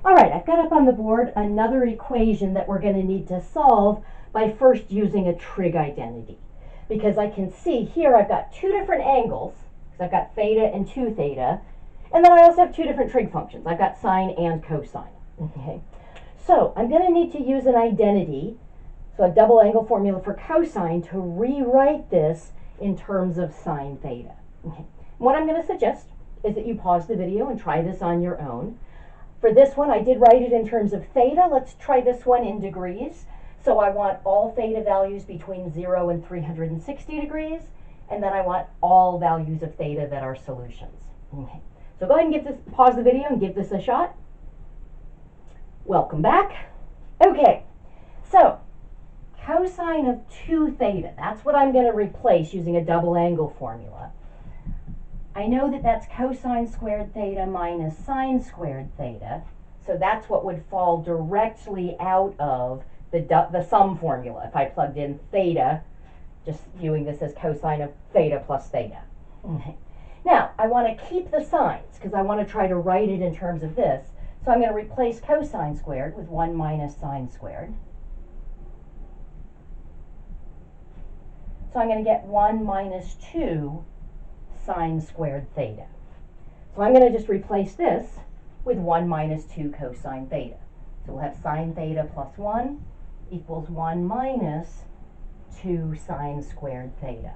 All right, I've got up on the board another equation that we're going to need to solve by first using a trig identity. Because I can see here I've got two different angles, because I've got theta and 2 theta, and then I also have two different trig functions. I've got sine and cosine. Okay, so I'm going to need to use an identity, so a double angle formula for cosine, to rewrite this in terms of sine theta. Okay. What I'm going to suggest is that you pause the video and try this on your own. For this one, I did write it in terms of theta. Let's try this one in degrees. So I want all theta values between 0 and 360 degrees, and then I want all values of theta that are solutions. Okay. So go ahead and pause the video and give this a shot. Welcome back. Okay, so cosine of 2 theta, that's what I'm going to replace using a double angle formula. I know that that's cosine squared theta minus sine squared theta, so that's what would fall directly out of the sum formula if I plugged in theta, just viewing this as cosine of theta plus theta. Okay. Now, I want to keep the signs because I want to try to write it in terms of this, so I'm going to replace cosine squared with 1 minus sine squared. So I'm going to get 1 minus 2 sine squared theta. So I'm going to just replace this with 1 minus 2 cosine theta. So we'll have sine theta plus 1 equals 1 minus 2 sine squared theta.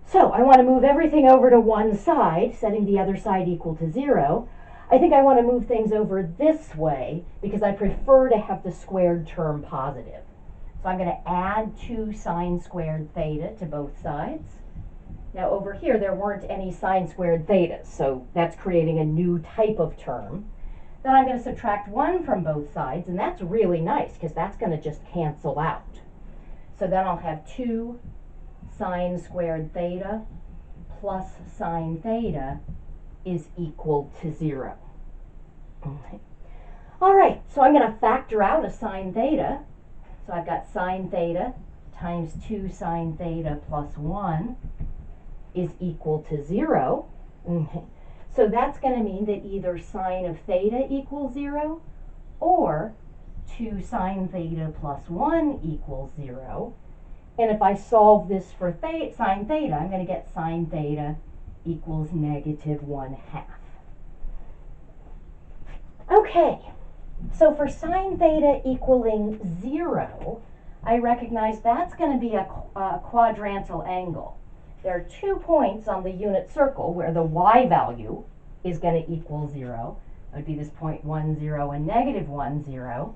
So I want to move everything over to one side, setting the other side equal to 0. I think I want to move things over this way because I prefer to have the squared term positive. So I'm going to add 2 sine squared theta to both sides. Now over here there weren't any sine squared thetas, so that's creating a new type of term. Then I'm going to subtract 1 from both sides, and that's really nice because that's going to just cancel out. So then I'll have 2 sine squared theta plus sine theta is equal to 0. Okay. All right, so I'm going to factor out a sine theta. So I've got sine theta times 2 sine theta plus 1 is equal to 0. Okay. So that's going to mean that either sine of theta equals 0 or 2 sine theta plus 1 equals 0. And if I solve this for sine theta, I'm going to get sine theta equals negative 1/2. Okay, so for sine theta equaling 0, I recognize that's going to be a quadrantal angle. There are 2 points on the unit circle where the y value is going to equal 0. That would be this point 1, 0, and negative 1, 0.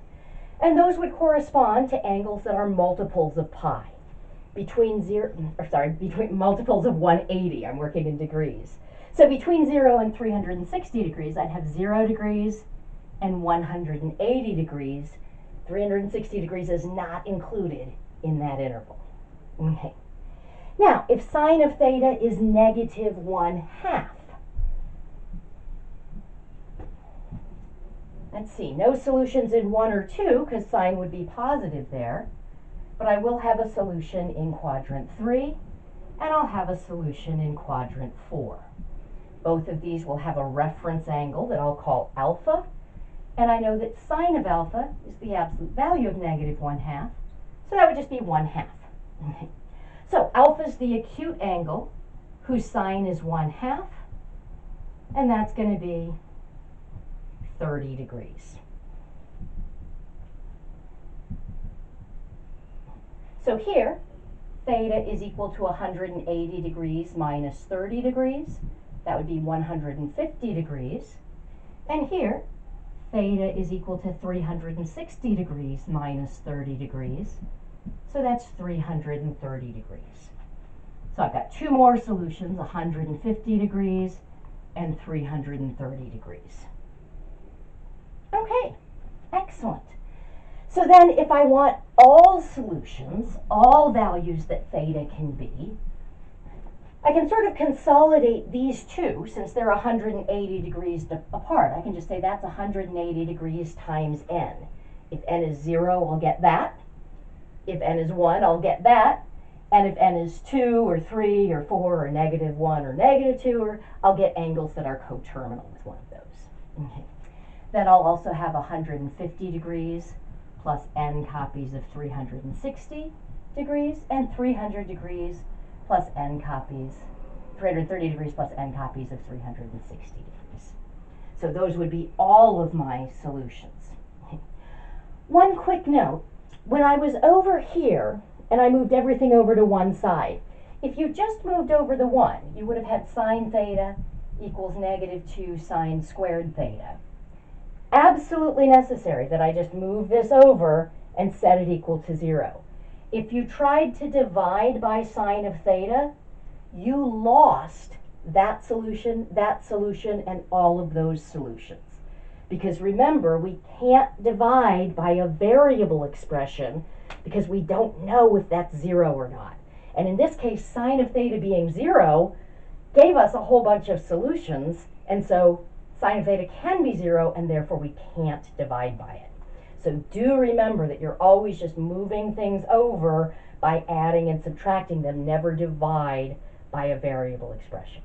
And those would correspond to angles that are multiples of pi. Between multiples of 180, I'm working in degrees. So between 0 and 360 degrees, I'd have 0 degrees and 180 degrees. 360 degrees is not included in that interval. Okay. Now, if sine of theta is negative 1/2, let's see, no solutions in 1 or 2 because sine would be positive there, but I will have a solution in quadrant 3, and I'll have a solution in quadrant 4. Both of these will have a reference angle that I'll call alpha, and I know that sine of alpha is the absolute value of negative 1/2, so that would just be 1/2. Okay. So alpha is the acute angle whose sine is 1/2, and that's going to be 30 degrees. So here, theta is equal to 180 degrees minus 30 degrees. That would be 150 degrees. And here, theta is equal to 360 degrees minus 30 degrees. So that's 330 degrees. So I've got 2 more solutions, 150 degrees and 330 degrees. Okay, excellent. So then if I want all solutions, all values that theta can be, I can sort of consolidate these two since they're 180 degrees apart. I can just say that's 180 degrees times n. If n is 0, I'll get that. If n is 1, I'll get that. And if n is 2 or 3 or 4 or negative 1 or negative 2, I'll get angles that are coterminal with one of those. Okay. Then I'll also have 150 degrees plus n copies of 360 degrees, and 300 degrees plus n copies, 330 degrees plus n copies of 360 degrees. So those would be all of my solutions. One quick note, when I was over here and I moved everything over to one side, if you just moved over the 1, you would have had sine theta equals -2 sine squared theta. Absolutely necessary that I just move this over and set it equal to 0. If you tried to divide by sine of theta, you lost that solution, and all of those solutions. Because remember, we can't divide by a variable expression because we don't know if that's 0 or not. And in this case, sine of theta being 0 gave us a whole bunch of solutions, and so sine of theta can be 0, and therefore we can't divide by it. So do remember that you're always just moving things over by adding and subtracting them. Never divide by a variable expression.